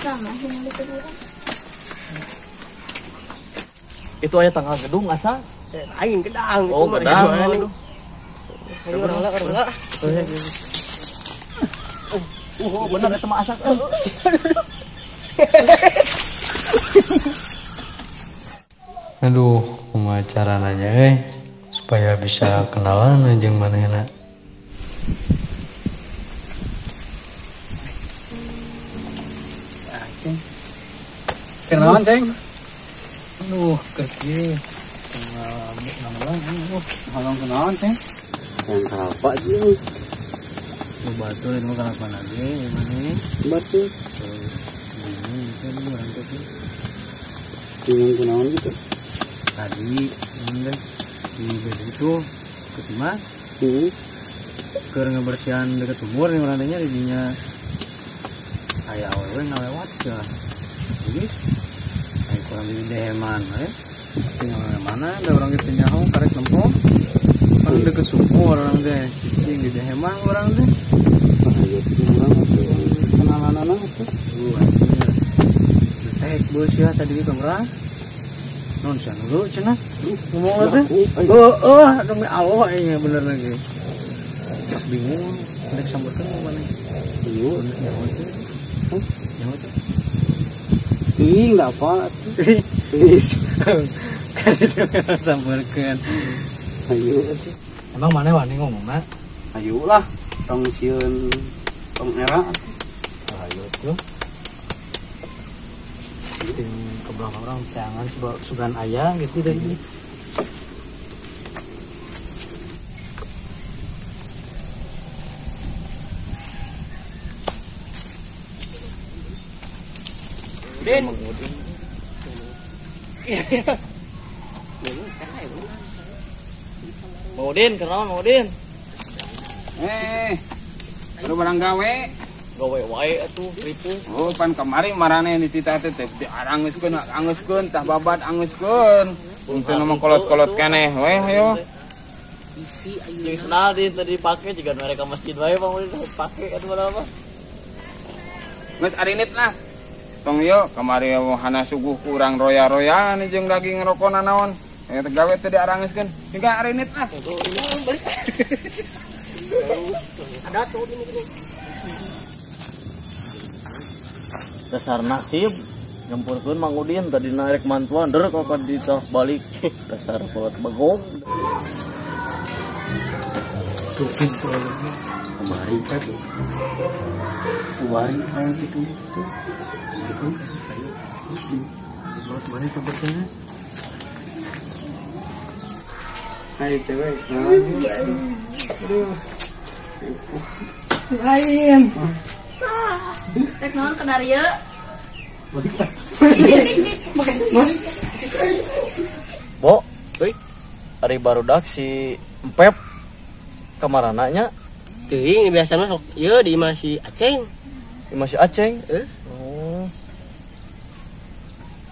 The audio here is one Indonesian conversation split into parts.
Sama yang di kedua. Itu aya tanggal gedung asa? Aing gedang. Oh, gedang. Aduh. Orang lah. Oh, bener eta mah asak. Aduh, kumaha caranya supaya bisa kenalan jeung manehna. Kenalan, Ceng. Aduh, kaki. Kenalan, Ceng. Yang apa sih? Batu itu kenapa lagi? Gimana? Batu. Ini kan orang tadi. Yang kenalan gitu. Tadi enggak di itu ketima keur ngebersihan dekat sumur nih orangnya di dinya aya awewe ngawewat ya. Jadi aya kurang di deheman tinggal mana ada orang gitu nyaho karek nempong kan dekat sumur orang teh cicing di deheman orang teh Kenalan itu. Tek bos ya tadi kamera non sih dulu cenah ngomong teh demi Allah ini bener lagi bingung nek samberkeun mana Iya. nyawa teh Ih, enggak apa. kan itu samberkeun Ayo. emang mana wani ngomongna Ayo lah. Tong sieun tong era. ayo tuh tim keberapa orang jangan sugan ayah gitu dari Din. Maudin, kenalan Maudin. Baru barang gawe. Gawe wae atuh ripu. Oh, pan kemari marane di tita teh diarangeuskeun tah babat angeuskeun. Untuk nama kolot-kolot keneh we ayo. Isi ayeuna senal di tadi dipake juga mereka masjid wae Bang Maudin pake atuh apa. Geus arinit lah. Tong yo kamari wahana suguh kurang roya-royaan jeung daging rokona naon. Eta gawe teh diarangeuskeun. Hingga arinit lah. Balik. Ada tuh ini. Dasar nasib nyempurkeun Mang Udin tadi narik mantuan der kok ditah balik dasar kolot begong. tupin toiletnya Kemari kan. Kemari kayak gitu. buat mana sepertinya Hai cewek. Lain. Rek naon kenario? Bo, euy. Ari barudak si Empep kamarananya Teuing biasana sok ieu di masih Aceng. masih Aceng. Oh.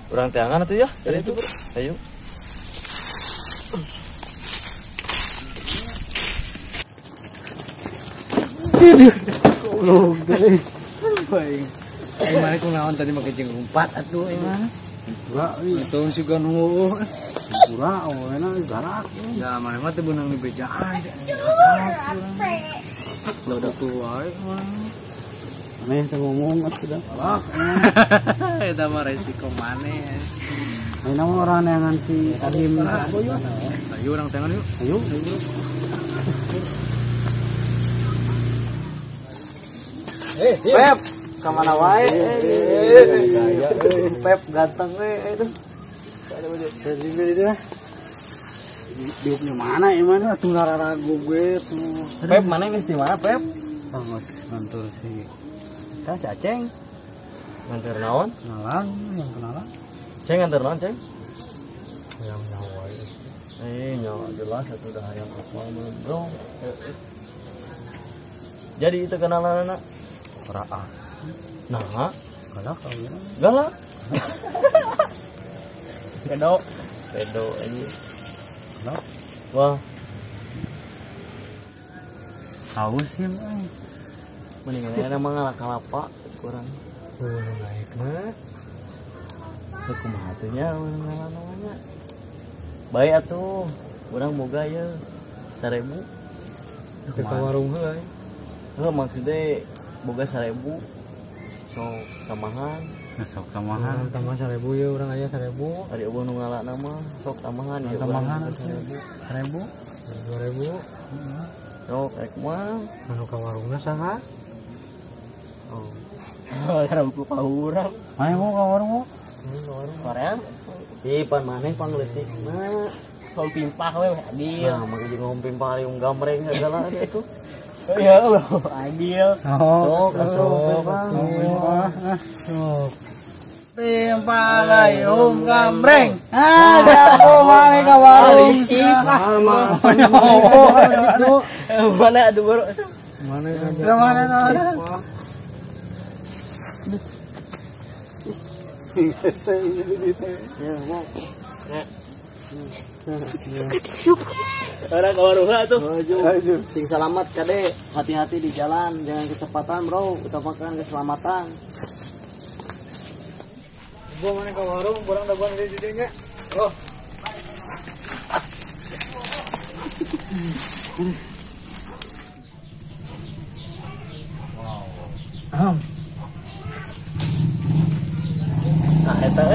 Urang teangan atuh ya dari itu. Ayo. goblok deh baik gimana ku naon tadi make jeung umpat atuh emang Pura itu juga nunggu pura awalnya garak. ya mana mah teh beunang di bejaan lo udah tua mah Aneh teh ngomong sudah. eta mah resiko maneh Ayo nama orang yang si Adim. ayo urang tangan yuk Ayo. Pep, kemana wae? Pep ganteng itu. Jadi itu ya. Diupnya mana ya mana? atuh ragu gue tuh Pep mana geus di mana Pep? tangos ngantur si Kita si Aceng. Nganter naon? kenalan yang kenalan Ceng nganter naon, Ceng? yang nyawa Nyawa jelas itu udah yang apa bro. Jadi itu kenalan anak. raah Nah, galak kau ya galak. Pedo ini. galak Wah, haus ya mah mendingan ada mah ngalak kalapa kurang. naik nah. Kumaha teh nya ngaran namanya. Bae atuh, urang boga ya 1000. Ke warung heula. Maksudnya boga 1000. Sok tamahan. Sok tamahan. Tambah 1000 ya urang aya 1000. Ari eueuh nu ngalana mah sok tamahan ya. Tamahan 1000. 2000. Sok rek mah. Anu ka warungna saha? Oh. Haram ku ka urang. Ayo mau ka warung mau. Korea. Pan maneh pangleutik. Nah, sol pimpah we adil. Nah, make jeung ngom pimpah ari gambreng segala itu. Ya Allah, adil. Sok. Pimpah layung gambreng. Jago mange ka warung. Mana atuh baru? Mana Mana Orang ke warung tuh. Sing selamat kade, hati-hati di jalan, jangan kecepatan bro, utamakan keselamatan. gua mana ke warung, barang daguan di didinya. Oh. Wow. Nah, eta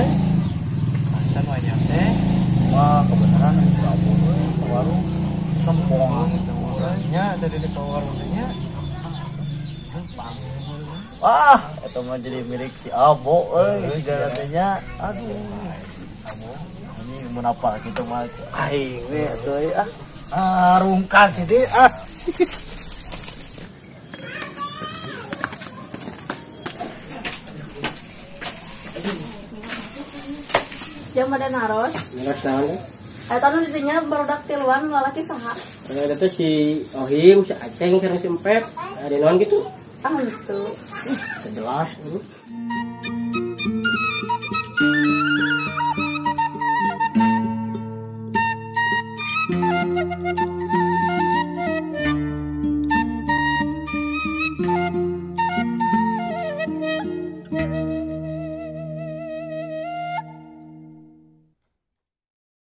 Kan banyak teh. wah kebenaran Prabu ke warung sempong. Nya tadi di warungnya. Wah, eta mah jadi milik si Abo euy, garatnya. Aduh. Ini mun apa kita mah aing we atuh rungkan jadi Jam pada naros. Ngerasaan Eta nu didinya barudak tiluan lalaki saha. ada tuh si Ohim, si Aceng, si Empet, ada non gitu. Ah itu. Jelas.